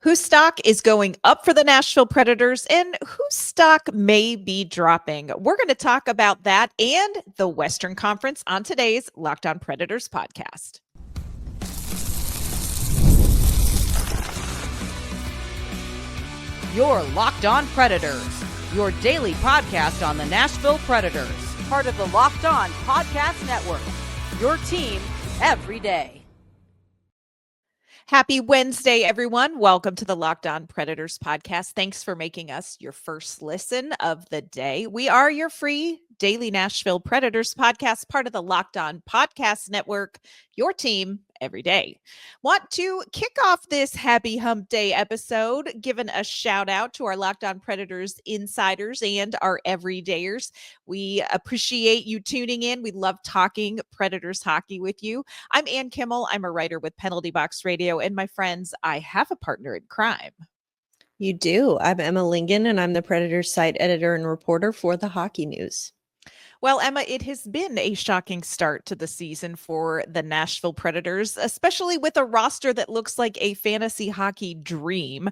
Whose stock is going up for the Nashville Predators and whose stock may be dropping? We're going to talk about that and the Western Conference on today's Locked On Predators podcast. You're Locked On Predators, your daily podcast on the Nashville Predators, part of the Locked On Podcast Network, your team every day. Happy Wednesday, everyone. Welcome to the Locked On Predators podcast. Thanks for making us your first listen of the day. We are your free daily Nashville Predators podcast, part of the Locked On Podcast Network, your team every day. Want to kick off this Happy Hump Day episode, giving a shout out to our Locked On Predators insiders and our everydayers. We appreciate you tuning in. We love talking Predators hockey with you. I'm Ann Kimmel. I'm a writer with Penalty Box Radio, and my friends, I have a partner in crime. You do. I'm Emma Lingen, and I'm the Predators site editor and reporter for the Hockey News. Well, Emma, it has been a shocking start to the season for the Nashville Predators, especially with a roster that looks like a fantasy hockey dream.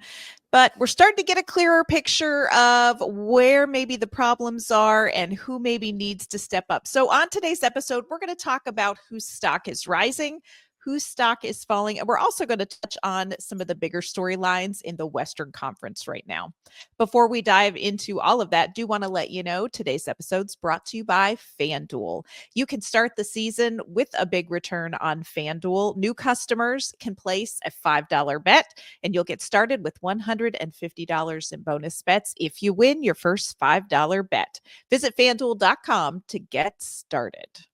But we're starting to get a clearer picture of where maybe the problems are and who maybe needs to step up. So on today's episode, we're going to talk about whose stock is rising, whose stock is falling, and we're also going to touch on some of the bigger storylines in the Western Conference right now. Before we dive into all of that, do want to let you know today's episode's brought to you by FanDuel. You can start the season with a big return on FanDuel. New customers can place a $5 bet, and you'll get started with $150 in bonus bets if you win your first $5 bet. Visit FanDuel.com to get started.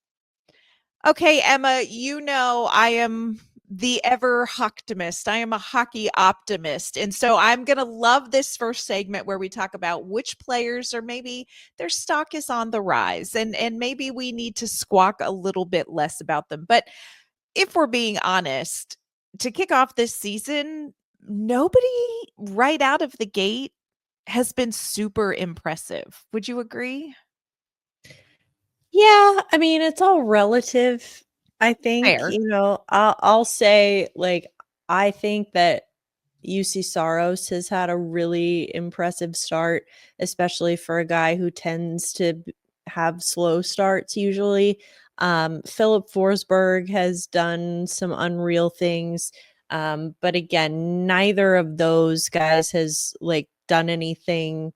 Okay, Emma, you know I am the ever optimist. I am a hockey optimist. And so I'm going to love this first segment where we talk about which players or maybe their stock is on the rise and maybe we need to squawk a little bit less about them. But if we're being honest, to kick off this season, nobody right out of the gate has been super impressive. Would you agree? Yeah, I mean, it's all relative. I think, Fair. I'll say, I think that UC Saros has had a really impressive start, especially for a guy who tends to have slow starts usually. Philip Forsberg has done some unreal things. But again, neither of those guys has done anything.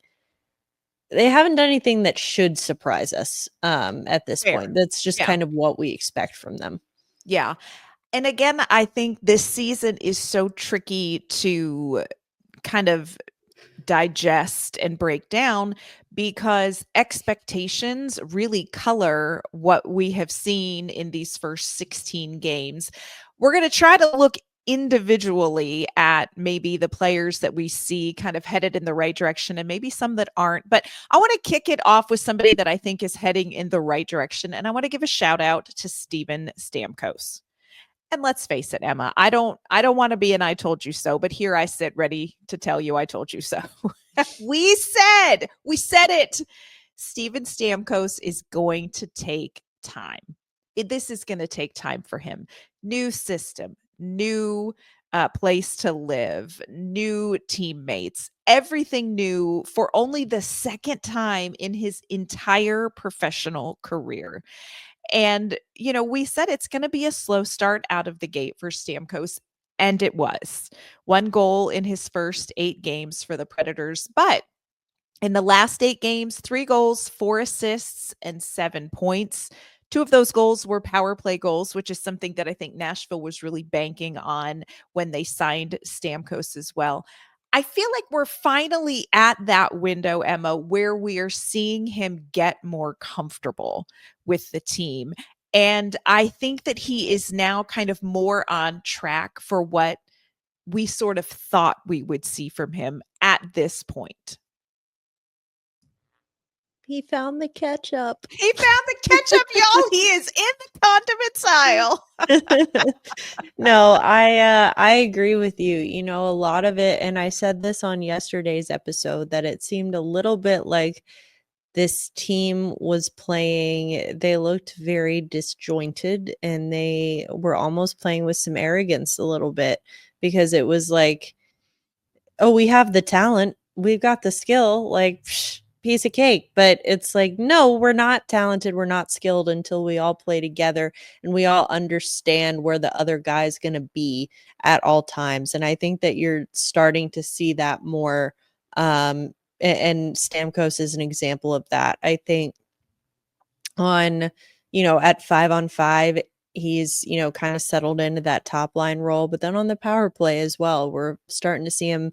They haven't done anything that should surprise us at this Fair. point. That's just kind of what we expect from them. Yeah. And again, I think this season is so tricky to kind of digest and break down because expectations really color what we have seen in these first 16 games. We're going to try to look individually at maybe the players that we see kind of headed in the right direction and maybe some that aren't. But I want to kick it off with somebody that I think is heading in the right direction. And I want to give a shout out to Steven Stamkos. And let's face it, Emma, I don't want to be an I told you so, but here I sit ready to tell you I told you so. we said it. Steven Stamkos is going to take time. This is going to take time for him. New system, new place to live, new teammates, everything new for only the second time in his entire professional career. And, we said it's going to be a slow start out of the gate for Stamkos, and it was. 1 goal in his first 8 games for the Predators, but in the last 8 games, 3 goals, 4 assists, and 7 points. 2 of those goals were power play goals, which is something that I think Nashville was really banking on when they signed Stamkos as well. I feel like we're finally at that window, Emma, where we are seeing him get more comfortable with the team. And I think that he is now kind of more on track for what we sort of thought we would see from him at this point. He found the ketchup. He found the ketchup, y'all. He is in the condiments aisle. No, I agree with you. A lot of it, and I said this on yesterday's episode, that it seemed a little bit like this team was playing, they looked very disjointed and they were almost playing with some arrogance a little bit, because it was like oh, we have the talent, we've got the skill, like, piece of cake. But it's like, no, we're not talented, we're not skilled until we all play together and we all understand where the other guy's going to be at all times. And I think that you're starting to see that more. And Stamkos is an example of that. I think on, at 5-on-5, he's, kind of settled into that top line role. But then on the power play as well, we're starting to see him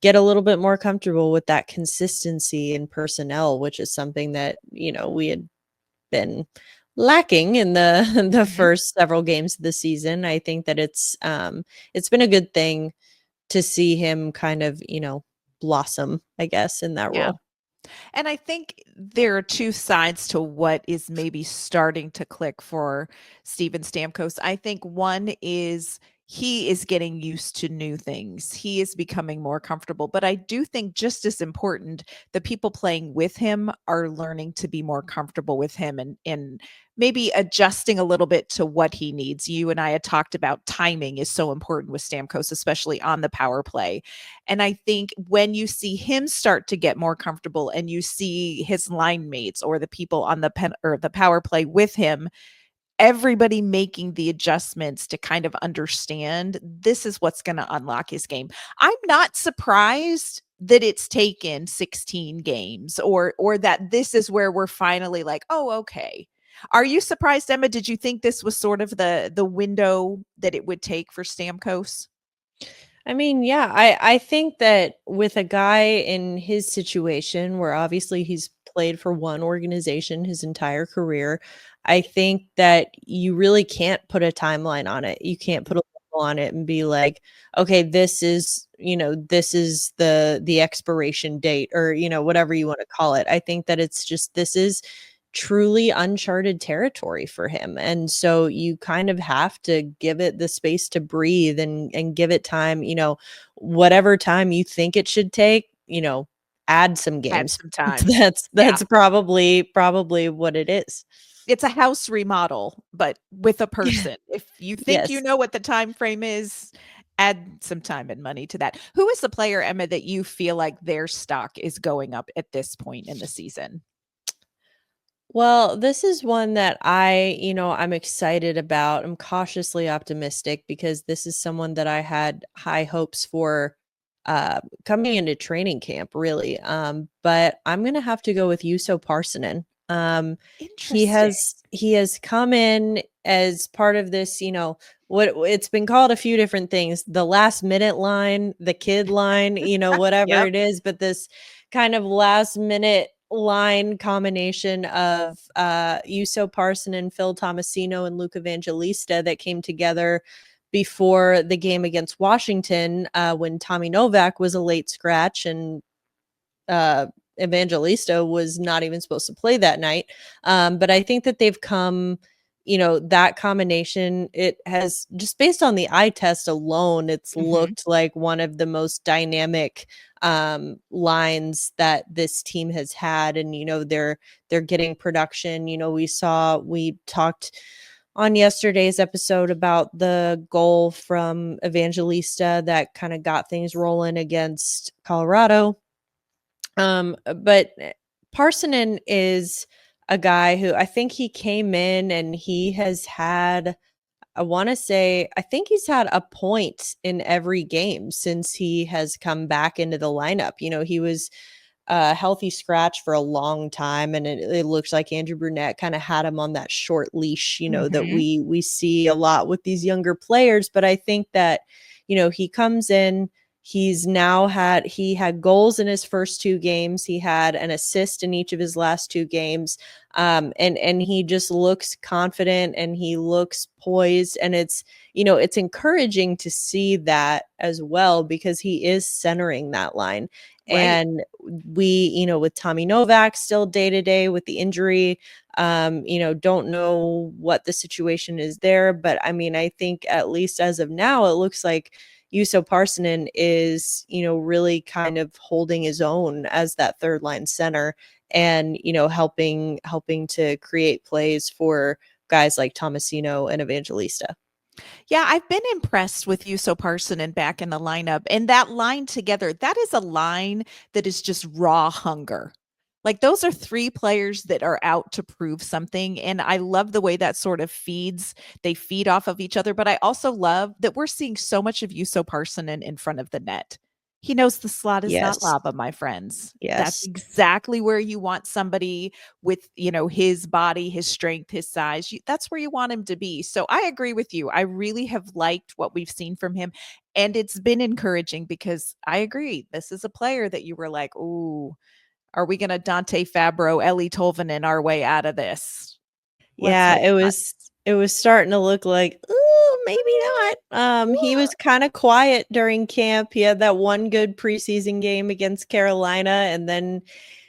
get a little bit more comfortable with that consistency in personnel, which is something that, we had been lacking in the the Mhm. first several games of the season. I think that it's been a good thing to see him kind of, blossom, I guess, in that Yeah. role. And I think there are two sides to what is maybe starting to click for Steven Stamkos. I think one is he is getting used to new things. He is becoming more comfortable. But I do think, just as important, the people playing with him are learning to be more comfortable with him and maybe adjusting a little bit to what he needs. You and I had talked about timing is so important with Stamkos, especially on the power play. And I think when you see him start to get more comfortable and you see his line mates or the people on the pen or the power play with him, everybody making the adjustments to kind of understand this is what's going to unlock his game. I'm not surprised that it's taken 16 games or that this is where we're finally like, "Oh, okay." Are you surprised, Emma? Did you think this was sort of the window that it would take for Stamkos? I mean, yeah, I think that with a guy in his situation where obviously he's played for one organization his entire career, I think that you really can't put a timeline on it. You can't put a label on it and be like, okay, this is the expiration date, or, whatever you want to call it. I think that it's just, this is truly uncharted territory for him. And so you kind of have to give it the space to breathe and give it time, whatever time you think it should take, add some Add games. some time. Yeah. That's probably what it is. It's a house remodel, but with a person. If you think you Yes. know what the time frame is, add some time and money to that. Who is the player, Emma, that you feel like their stock is going up at this point in the season? Well, this is one that I'm excited about. I'm cautiously optimistic because this is someone that I had high hopes for coming into training camp, really. But I'm gonna have to go with Yuso Parsonen. He Interesting. has come in as part of this, what it's been called a few different things, the last minute line, the kid line, whatever Yep. it is, but this kind of last minute line combination of Yuso Parson and Phil Tomasino and Luke Evangelista that came together before the game against Washington, when Tommy Novak was a late scratch and uh, Evangelista was not even supposed to play that night. But I think that they've come, that combination, it has, just based on the eye test alone, it's Mhm. looked like one of the most dynamic lines that this team has had. And, they're getting production. We talked on yesterday's episode about the goal from Evangelista that kind of got things rolling against Colorado. But Parsonen is a guy who I think he came in and he has had, I want to say, I think he's had a point in every game since he has come back into the lineup. He was a healthy scratch for a long time, and it looks like Andrew Brunette kind of had him on that short leash, that Mhm. we see a lot with these younger players. But I think that, he comes in, he had goals in his first two games, he had an assist in each of his last two games, and he just looks confident and he looks poised, and it's encouraging to see that as well because he is centering that line. Right. And we, with Tommy Novak still day to day with the injury, don't know what the situation is there. But I mean, I think at least as of now, it looks like Juuso Parsonen is, really kind of holding his own as that third line center and, helping to create plays for guys like Tomasino and Evangelista. Yeah, I've been impressed with Uso Parson and back in the lineup. And that line together, that is a line that is just raw hunger. Like those are three players that are out to prove something. And I love the way that sort of they feed off of each other. But I also love that we're seeing so much of Uso Parson in front of the net. He knows the slot is not Yes. lava, my friends. That's Yes. exactly where you want somebody with, his body, his strength, his size. That's where you want him to be. So I agree with you. I really have liked what we've seen from him. And it's been encouraging because I agree. This is a player that you were like, ooh, are we going to Dante Fabro, Ellie Tolvanen our way out of this? Let's Yeah, hope it not. was starting to look like, "Ooh, maybe not." He was kinda quiet during camp. He had that one good preseason game against Carolina, and then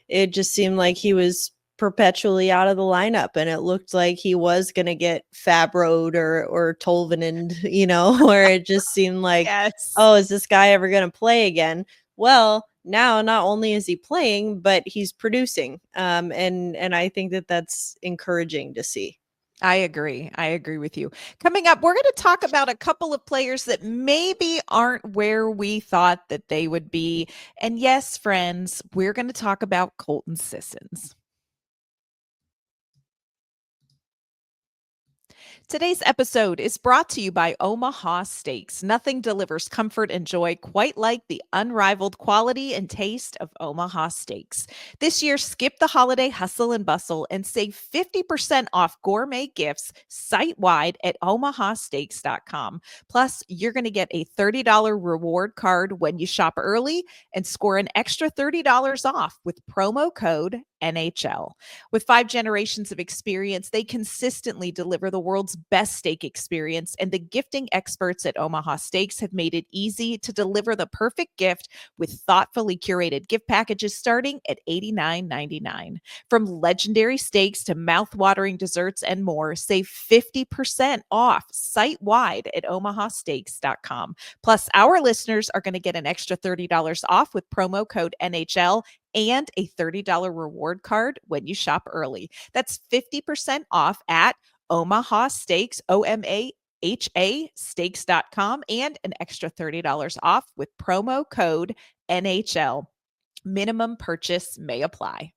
it just seemed like he was perpetually out of the lineup, and it looked like he was gonna get Fabro'd or Tolvanen, where it just seemed like, Yes. "Oh, is this guy ever gonna play again?" Well, now not only is he playing, but he's producing, and I think that that's encouraging to see. I agree. I agree with you. Coming up, we're going to talk about a couple of players that maybe aren't where we thought that they would be. And yes, friends, we're going to talk about Colton Sissons. Today's episode is brought to you by Omaha Steaks. Nothing delivers comfort and joy quite like the unrivaled quality and taste of Omaha Steaks. This year, skip the holiday hustle and bustle and save 50% off gourmet gifts site wide at omahasteaks.com. Plus, you're going to get a $30 reward card when you shop early and score an extra $30 off with promo code NHL. With 5 generations of experience, they consistently deliver the world's best steak experience, and the gifting experts at Omaha Steaks have made it easy to deliver the perfect gift with thoughtfully curated gift packages starting at $89.99. From legendary steaks to mouth-watering desserts and more, save 50% off site-wide at omahasteaks.com. Plus, our listeners are going to get an extra $30 off with promo code NHL and a $30 reward card when you shop early. That's 50% off at Omaha Steaks, OMAHA steaks.com, and an extra $30 off with promo code NHL. Minimum purchase may apply.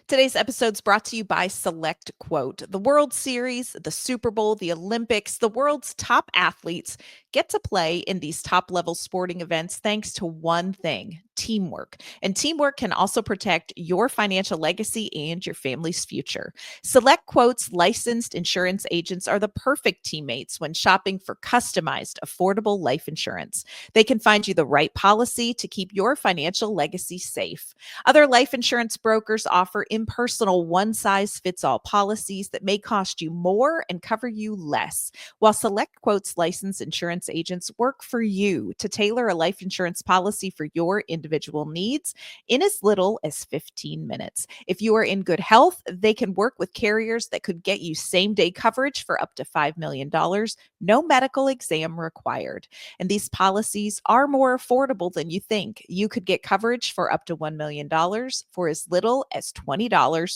Today's episode is brought to you by Select Quote. The World Series, the Super Bowl, the Olympics, the world's top athletes get to play in these top level sporting events thanks to one thing: teamwork. And teamwork can also protect your financial legacy and your family's future. Select Quote's licensed insurance agents are the perfect teammates when shopping for customized, affordable life insurance. They can find you the right policy to keep your financial legacy safe. Other life insurance brokers offer impersonal one-size-fits-all policies that may cost you more and cover you less, while Select Quote's licensed insurance agents work for you to tailor a life insurance policy for your individual needs in as little as 15 minutes. If you are in good health, they can work with carriers that could get you same-day coverage for up to $5 million, no medical exam required. And these policies are more affordable than you think. You could get coverage for up to $1 million for as little as $20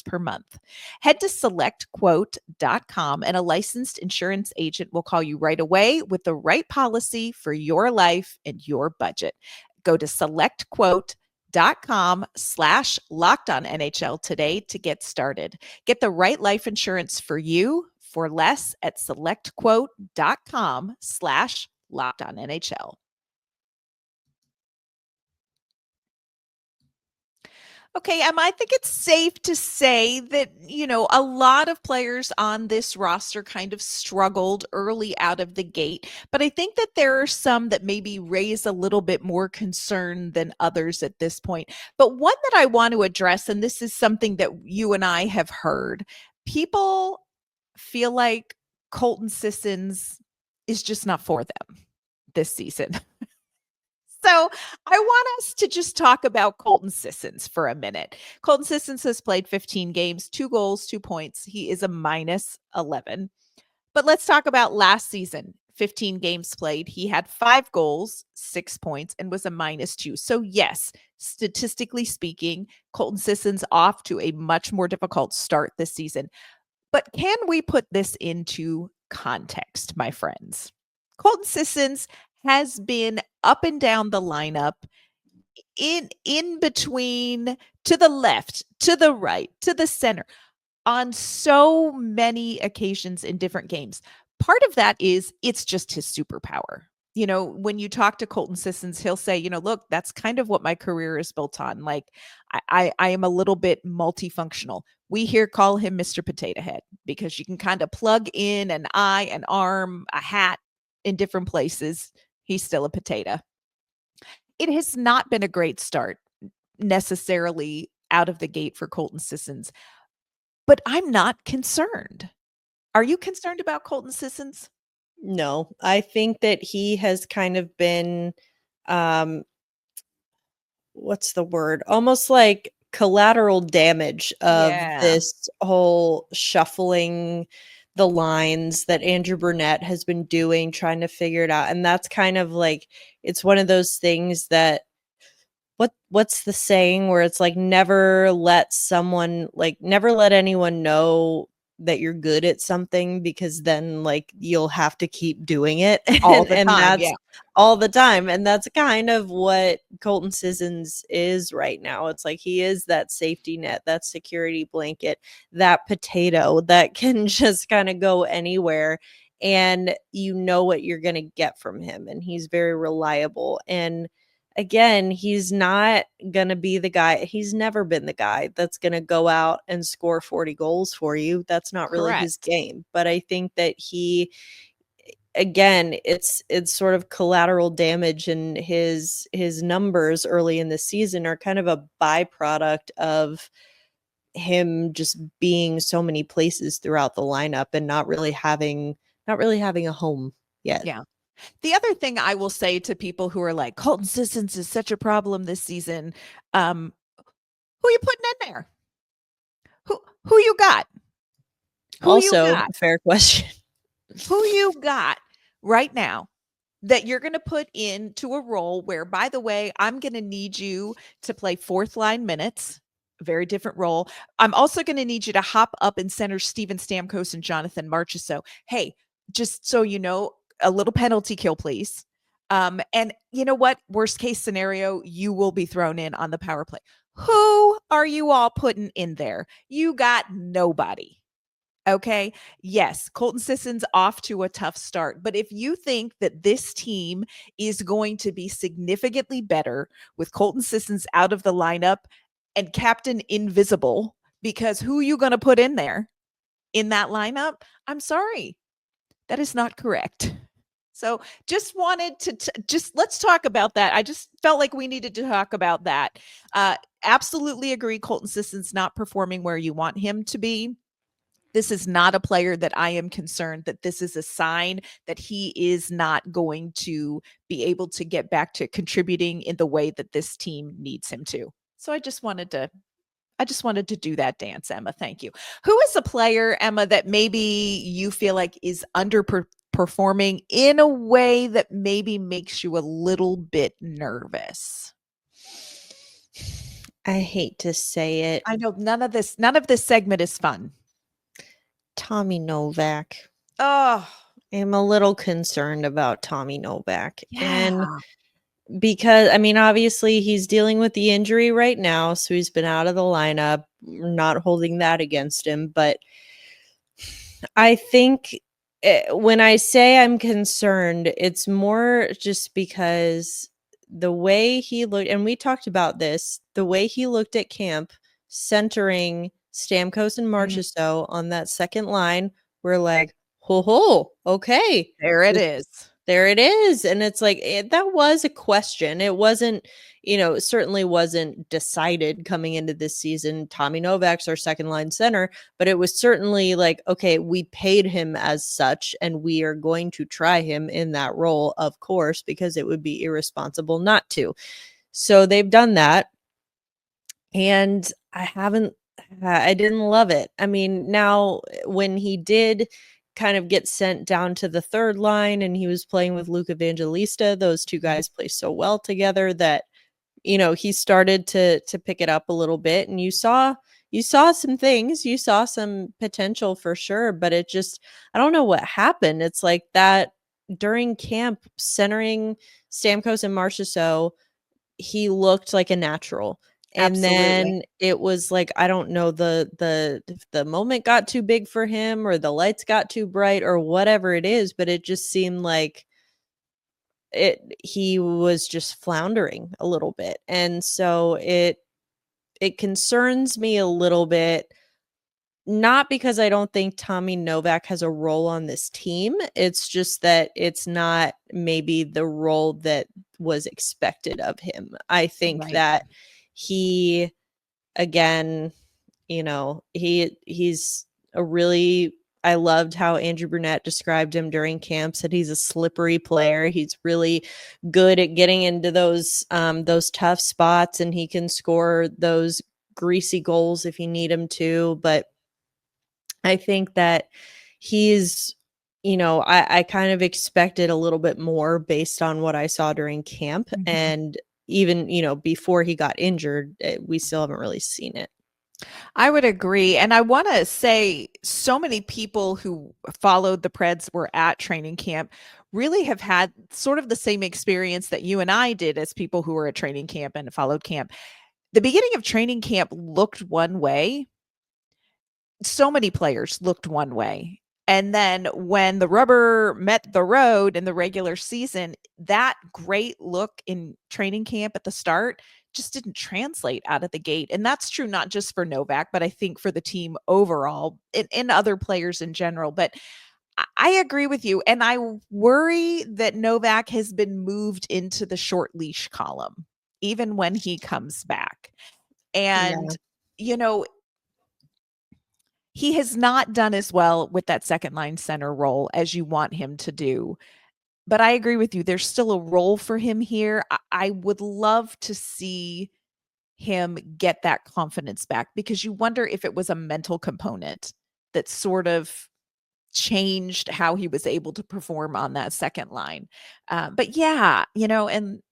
per month. Head to selectquote.com and a licensed insurance agent will call you right away with the right policy for your life and your budget. Go to selectquote.com/locked on NHL today to get started. Get the right life insurance for you for less at selectquote.com/locked on NHL. Okay, I think it's safe to say that, a lot of players on this roster kind of struggled early out of the gate, but I think that there are some that maybe raise a little bit more concern than others at this point. But one that I want to address, and this is something that you and I have heard, people feel like Colton Sissons is just not for them this season. So I want us to just talk about Colton Sissons for a minute. Colton Sissons has played 15 games, 2 goals, 2 points. He is a minus 11. But let's talk about last season. 15 games played. He had 5 goals, 6 points, and was a minus 2. So, yes, statistically speaking, Colton Sistens off to a much more difficult start this season. But can we put this into context, my friends? Colton Sistens has been up and down the lineup, in between, to the left, to the right, to the center, on so many occasions in different games. Part of that is it's just his superpower. When you talk to Colton Sistens, he'll say, look, that's kind of what my career is built on. Like, I am a little bit multifunctional. We here call him Mr. Potato Head because you can kind of plug in an eye, an arm, a hat in different places. He's still a potato. It has not been a great start necessarily out of the gate for Colton Sistens, but I'm not concerned. Are you concerned about Colton Sistens? No, I think that he has kind of been, what's the word? Almost like collateral damage of Yeah. this whole shuffling the lines that Andrew Burnett has been doing, trying to figure it out. And that's kind of like, it's one of those things that, what's the saying where it's like, never let anyone know that you're good at something, because then like you'll have to keep doing it All the and time, that's yeah. all the time. And that's kind of what Colton Sistens is right now. It's like he is that safety net, that security blanket, that potato that can just kind of go anywhere, and you know what you're going to get from him. And he's very reliable. And again, he's not going to be the guy. He's never been the guy that's going to go out and score 40 goals for you. That's not really his Correct. game. But I think that again, it's sort of collateral damage, and his numbers early in the season are kind of a byproduct of him just being so many places throughout the lineup and not really having a home yet. Yeah. The other thing I will say to people who are like, Colton Sistens is such a problem this season, who you putting in there? Who you got? Who you Also, got? a fair question. Who you got right now that you're going to put into a role where, by the way, I'm going to need you to play fourth line minutes, a very different role. I'm also going to need you to hop up and center Steven Stamkos and Jonathan Marchessault. Hey, just so you know, a little penalty kill, please. And you know what? Worst case scenario, you will be thrown in on the power play. Who are you all putting in there? You got nobody. Okay. Yes, Colton Sistens off to a tough start. But if you think that this team is going to be significantly better with Colton Sistens out of the lineup and Captain Invisible, because who are you going to put in there in that lineup? I'm sorry. That is not correct. So just wanted to just let's talk about that. I just felt like we needed to talk about that. Absolutely agree. Colton Sistens not performing where you want him to be. This is not a player that I am concerned that this is a sign that he is not going to be able to get back to contributing in the way that this team needs him to. So I just wanted to do that dance, Emma. Thank you. Who is a player, Emma, that maybe you feel like is underperforming in a way that maybe makes you a little bit nervous? I hate to say it. I know none of this segment is fun. Tommy Novak. Oh, I'm a little concerned about Tommy Novak. yeah. And because, I mean, obviously he's dealing with the injury right now, so he's been out of the lineup. We're not holding that against him. But I think when I say I'm concerned, it's more just because the way he looked, and we talked about this, the way he looked at camp, centering Stamkos and Marchessault on that second line, we're like, ho, okay. There it is. There it is. And it's like, that was a question. It wasn't, it certainly wasn't decided coming into this season. Tommy Novak's our second line center, but it was certainly like, okay, we paid him as such, and we are going to try him in that role, of course, because it would be irresponsible not to. So they've done that. And I didn't love it. I mean, now when he did kind of get sent down to the third line and he was playing with Luke Evangelista, those two guys play so well together that he started to pick it up a little bit, and you saw some things, you saw some potential for sure, but it just, I don't know what happened. It's like that during camp, centering Stamkos and Marchessault, he looked like a natural. And Absolutely. then it was like, I don't know, the moment got too big for him, or the lights got too bright, or whatever it is, but it just seemed like he was just floundering a little bit. And so it concerns me a little bit, not because I don't think Tommy Novak has a role on this team. It's just that it's not maybe the role that was expected of him. I think Right. that he, again, he's a really, I loved how Andrew Brunette described him during camp, said he's a slippery player. He's really good at getting into those tough spots, and he can score those greasy goals if you need him to. But I think that he's, I kind of expected a little bit more based on what I saw during camp. Mhm. And even, before he got injured, we still haven't really seen it. I would agree. And I want to say so many people who followed the Preds were at training camp really have had sort of the same experience that you and I did as people who were at training camp and followed camp. The beginning of training camp looked one way. So many players looked one way. And then when the rubber met the road in the regular season, that great look in training camp at the start just didn't translate out of the gate. And that's true not just for Novak, but I think for the team overall and other players in general. But I agree with you. And I worry that Novak has been moved into the short leash column, even when he comes back. And, Yeah. you know, he has not done as well with that second line center role as you want him to do. But I agree with you. There's still a role for him here. I would love to see him get that confidence back, because you wonder if it was a mental component that sort of changed how he was able to perform on that second line. But yeah, and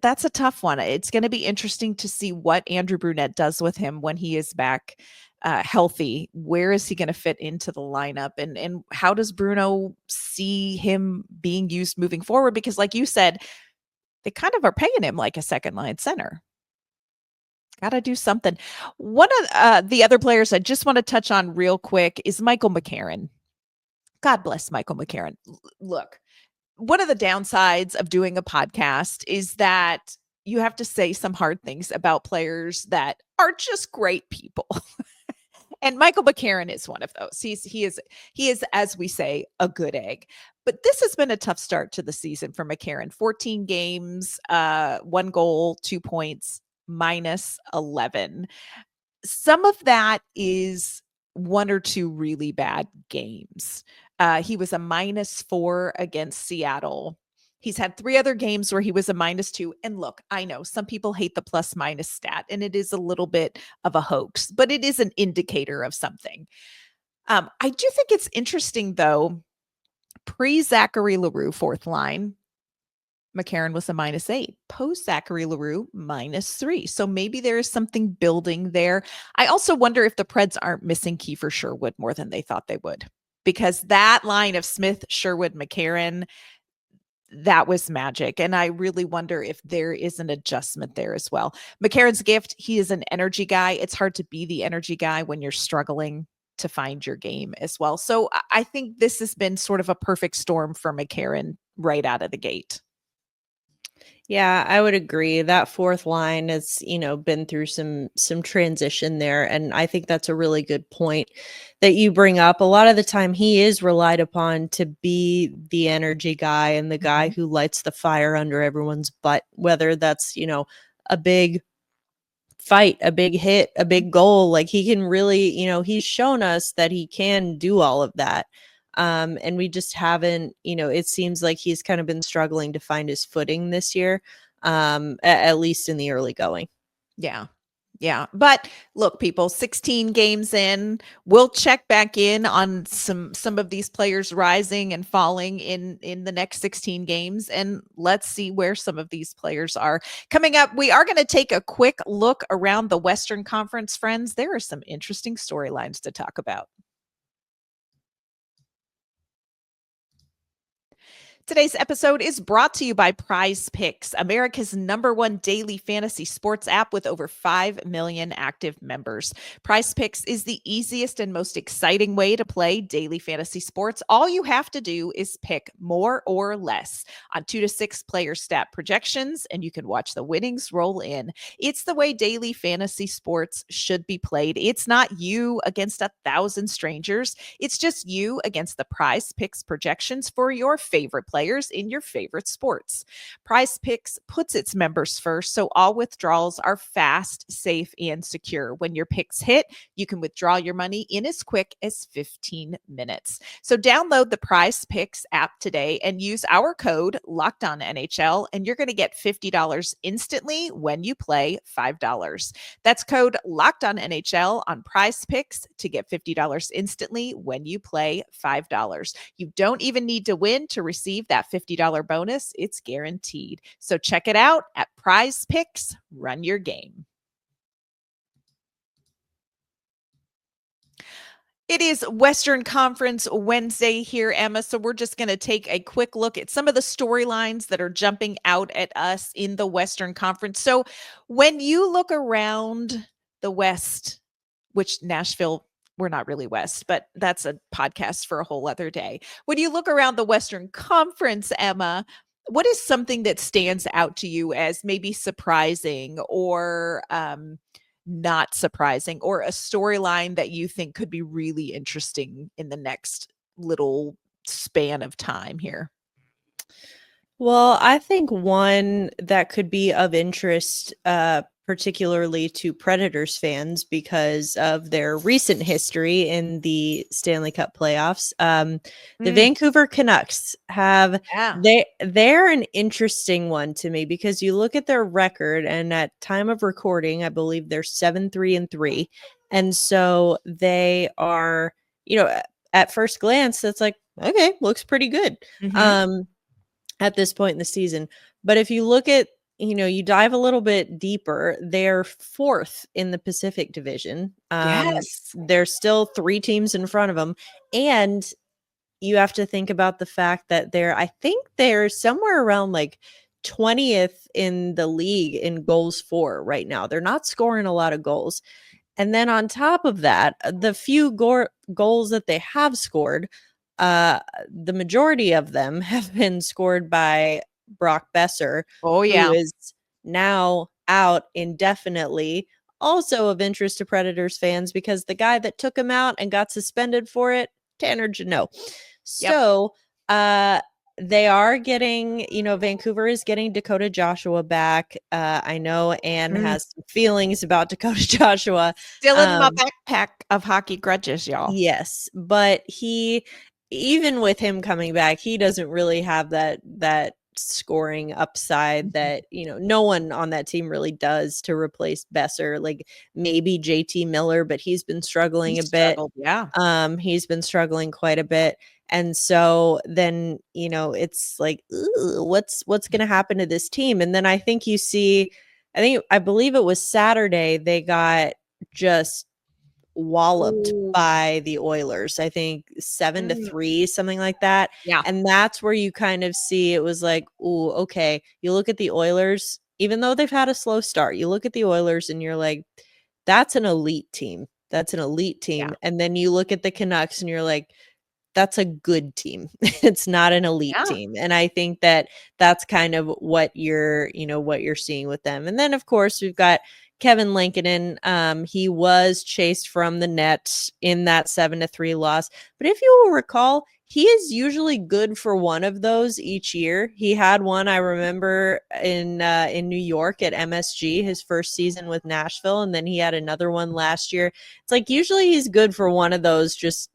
that's a tough one. It's going to be interesting to see what Andrew Brunette does with him when he is back healthy. Where is he going to fit into the lineup, and how does Bruno see him being used moving forward? Because, like you said, they kind of are paying him like a second line center. Got to do something. One of the other players I just want to touch on real quick is Michael McCarron. God bless Michael McCarron. Look, one of the downsides of doing a podcast is that you have to say some hard things about players that are just great people. And Michael McCarron is one of those. He is, as we say, a good egg. But this has been a tough start to the season for McCarron. 14 games, 1 goal, 2 points, minus 11. Some of that is 1 or 2 really bad games. He was a -4 against Seattle. He's had 3 other games where he was a -2. And look, I know some people hate the plus minus stat, and it is a little bit of a hoax, but it is an indicator of something. I do think it's interesting, though, pre-Zachary Leroux, fourth line, McCarron was a -8. Post Zachary Leroux, -3. So maybe there is something building there. I also wonder if the Preds aren't missing Kiefer Sherwood more than they thought they would, because that line of Smith, Sherwood, McCarron, that was magic. And I really wonder if there is an adjustment there as well. McCarron's gift, he is an energy guy. It's hard to be the energy guy when you're struggling to find your game as well. So I think this has been sort of a perfect storm for McCarron right out of the gate. Yeah, I would agree. That fourth line has, been through some transition there, and I think that's a really good point that you bring up. A lot of the time he is relied upon to be the energy guy and the guy who lights the fire under everyone's butt, whether that's, a big fight, a big hit, a big goal. Like, he can really, he's shown us that he can do all of that. And we just haven't, it seems like he's kind of been struggling to find his footing this year, at least in the early going. Yeah. Yeah. But look, people, 16 games in, we'll check back in on some of these players rising and falling in the next 16 games, and let's see where some of these players are. Coming up, we are going to take a quick look around the Western Conference, friends. There are some interesting storylines to talk about. Today's episode is brought to you by PrizePicks, America's #1 daily fantasy sports app with over 5 million active members. PrizePicks is the easiest and most exciting way to play daily fantasy sports. All you have to do is pick more or less on 2 to 6 player stat projections, and you can watch the winnings roll in. It's the way daily fantasy sports should be played. It's not you against 1,000 strangers. It's just you against the PrizePicks projections for your favorite players in your favorite sports. PrizePicks puts its members first, so all withdrawals are fast, safe, and secure. When your picks hit, you can withdraw your money in as quick as 15 minutes. So download the PrizePicks app today and use our code LOCKEDONNHL, and you're going to get $50 instantly when you play $5. That's code LOCKEDONNHL on PrizePicks to get $50 instantly when you play $5. You don't even need to win to receive that $50 bonus. It's guaranteed. So check it out at PrizePicks. Run your game. It is Western Conference Wednesday here, Emma. So we're just going to take a quick look at some of the storylines that are jumping out at us in the Western Conference. So when you look around the West, which Nashville, we're not really West, but that's a podcast for a whole other day. When you look around the Western Conference, Emma, what is something that stands out to you as maybe surprising or not surprising, or a storyline that you think could be really interesting in the next little span of time here? Well, I think one that could be of interest, particularly to Predators fans because of their recent history in the Stanley Cup playoffs. The Vancouver Canucks have Yeah. they're an interesting one to me because you look at their record, and at time of recording, I believe they're 7-3-3, and so they are, at first glance, that's like, okay, looks pretty good. Mhm. At this point in the season. But if you look at, you dive a little bit deeper, they're 4th in the Pacific Division. Yes. There's still 3 teams in front of them. And you have to think about the fact that I think they're somewhere around like 20th in the league in goals for right now. They're not scoring a lot of goals. And then on top of that, the few goals that they have scored, the majority of them have been scored by Brock Besser, Oh, who yeah. is now out indefinitely. Also of interest to Predators fans because the guy that took him out and got suspended for it, Tanner Jeannot. Yep. So, they are getting, Vancouver is getting Dakota Joshua back. I know Anne has some feelings about Dakota Joshua. Still in my backpack of hockey grudges, y'all. Yes, but even with him coming back, he doesn't really have that scoring upside that, no one on that team really does to replace Besser. Like maybe JT Miller, but he's been struggling He a bit. struggled, yeah. He's been struggling quite a bit. And so then, it's like, ooh, what's going to happen to this team? And then I think I believe it was Saturday, they got just walloped Ooh. by the Oilers. I think 7-3, something like that. Yeah. And that's where you kind of see it was like, ooh, okay. You look at the Oilers, even though they've had a slow start, you look at the Oilers and you're like, that's an elite team. That's an elite team. Yeah. And then you look at the Canucks and you're like, that's a good team. It's not an elite Yeah. team. And I think that that's kind of what you're seeing with them. And then of course we've got Kevin Lankinen. He was chased from the net in that 7-3 loss. But if you will recall, he is usually good for one of those each year. He had one, I remember, in New York at MSG, his first season with Nashville, and then he had another one last year. It's like usually he's good for one of those just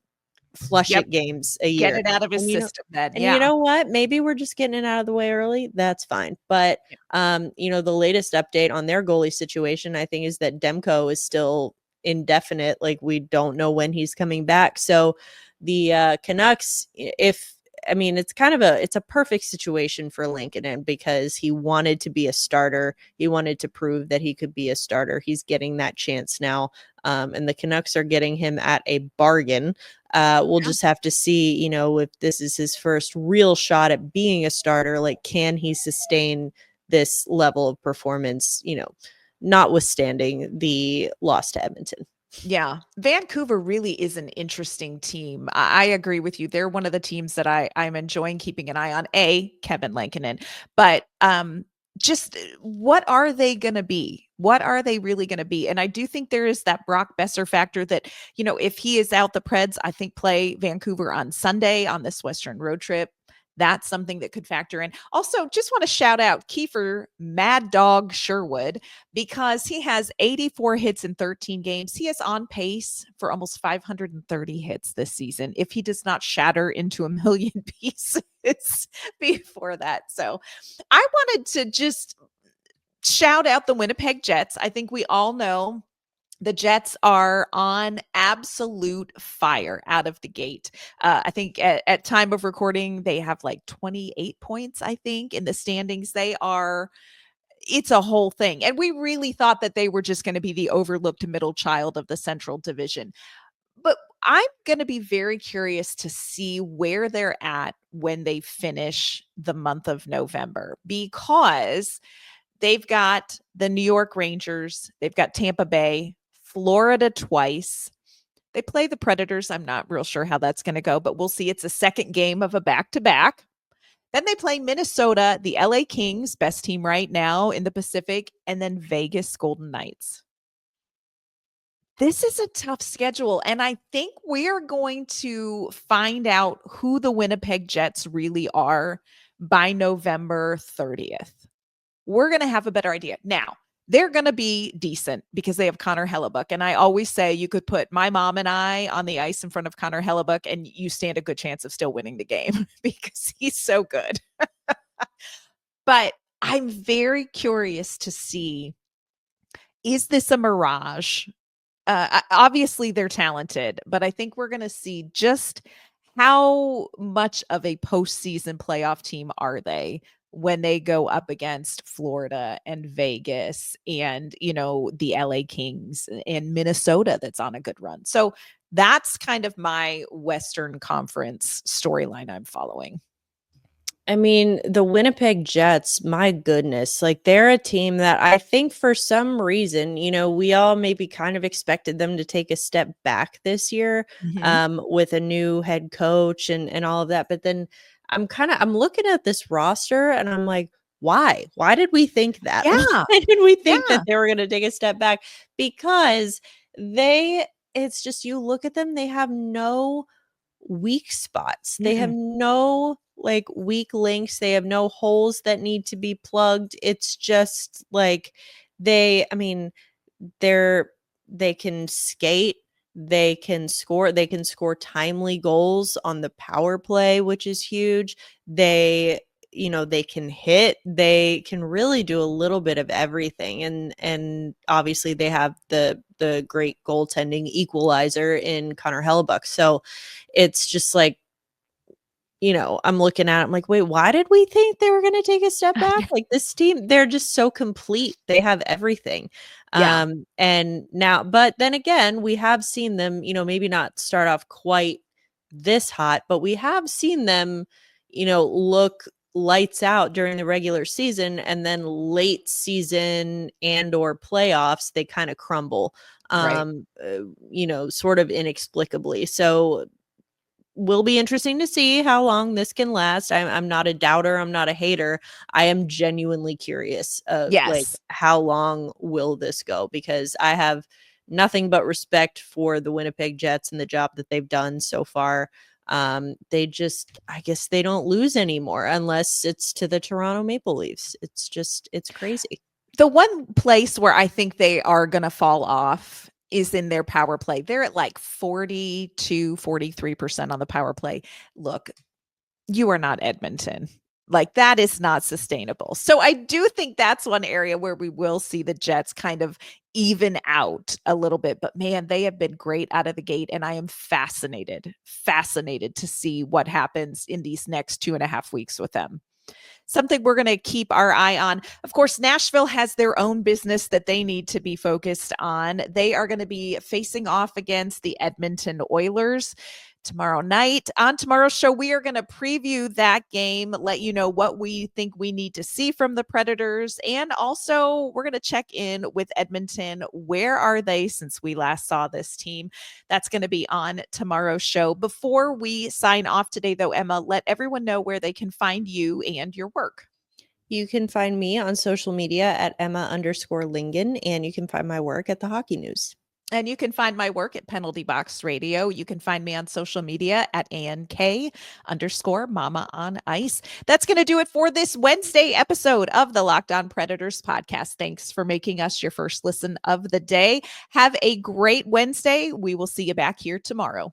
flush Yep. it games a Get year. it out of his And system then. you Yeah. know what? Maybe we're just getting it out of the way early. That's fine. But the latest update on their goalie situation, I think, is that Demko is still indefinite. Like, we don't know when he's coming back. So the Canucks, it's a perfect situation for Lankinen because he wanted to be a starter. He wanted to prove that he could be a starter. He's getting that chance now. And the Canucks are getting him at a bargain. We'll just have to see, if this is his first real shot at being a starter, like, can he sustain this level of performance, notwithstanding the loss to Edmonton. Yeah. Vancouver really is an interesting team. I agree with you. They're one of the teams that I'm enjoying keeping an eye on. Kevin Lankinen, but just what are they going to be? What are they really going to be? And I do think there is that Brock Besser factor that, if he is out, the Preds, I think, play Vancouver on Sunday on this Western road trip. That's something that could factor in. Also, just want to shout out Kiefer Mad Dog Sherwood because he has 84 hits in 13 games. He is on pace for almost 530 hits this season if he does not shatter into a million pieces before that. So I wanted to just shout out the Winnipeg Jets. I think we all know the Jets are on absolute fire out of the gate. I think at time of recording, they have like 28 points, I think, in the standings. It's a whole thing. And we really thought that they were just going to be the overlooked middle child of the Central Division. But I'm going to be very curious to see where they're at when they finish the month of November, because they've got the New York Rangers, they've got Tampa Bay, Florida twice. They play the Predators. I'm not real sure how that's going to go, but we'll see. It's a second game of a back-to-back. Then they play Minnesota, the LA Kings, best team right now in the Pacific, and then Vegas Golden Knights. This is a tough schedule, and I think we're going to find out who the Winnipeg Jets really are by November 30th. We're going to have a better idea. Now, they're going to be decent because they have Connor Hellebuck. And I always say you could put my mom and I on the ice in front of Connor Hellebuck and you stand a good chance of still winning the game because he's so good. But I'm very curious to see, is this a mirage? Obviously, they're talented, but I think we're going to see just how much of a postseason playoff team are they when they go up against Florida and Vegas and, the LA Kings and Minnesota that's on a good run. So that's kind of my Western Conference storyline I'm following. I mean, the Winnipeg Jets, my goodness, like, they're a team that I think for some reason, we all maybe kind of expected them to take a step back this year, with a new head coach and all of that. But then I'm looking at this roster and I'm like, why? Why did we think that? Yeah. Why did we think that they were going to take a step back? Because it's just, you look at them, they have no weak spots. They have no like weak links. They have no holes that need to be plugged. It's just like they can skate, they can score timely goals on the power play, which is huge. They can hit, they can really do a little bit of everything. And obviously they have the great goaltending equalizer in Connor Hellebuck. So it's just like, I'm looking at it, I'm like, wait, why did we think they were going to take a step back? Like, this team, they're just so complete. They have everything. Yeah. And now, but then again, we have seen them, maybe not start off quite this hot, but we have seen them, look lights out during the regular season, and then late season and or playoffs, they kind of crumble, Right. sort of inexplicably. So will be interesting to see how long this can last. I'm not a doubter. I'm not a hater. I am genuinely curious of like, Yes. how long will this go? Because I have nothing but respect for the Winnipeg Jets and the job that they've done so far. I guess they don't lose anymore unless it's to the Toronto Maple Leafs. It's crazy. The one place where I think they are going to fall off is in their power play. They're at like 42, 43% on the power play. Look, you are not Edmonton. Like, that is not sustainable. So I do think that's one area where we will see the Jets kind of even out a little bit. But man, they have been great out of the gate. And I am fascinated to see what happens in these next 2.5 weeks with them. Something we're going to keep our eye on. Of course, Nashville has their own business that they need to be focused on. They are going to be facing off against the Edmonton Oilers tomorrow night. On tomorrow's show, we are going to preview that game, let you know what we think we need to see from the Predators. And also, we're going to check in with Edmonton. Where are they since we last saw this team? That's going to be on tomorrow's show. Before we sign off today, though, Emma, let everyone know where they can find you and your work. You can find me on social media at Emma_Lingen, and you can find my work at the Hockey News. And you can find my work at Penalty Box Radio. You can find me on social media at ANK_Mama on Ice. That's going to do it for this Wednesday episode of the Locked On Predators podcast. Thanks for making us your first listen of the day. Have a great Wednesday. We will see you back here tomorrow.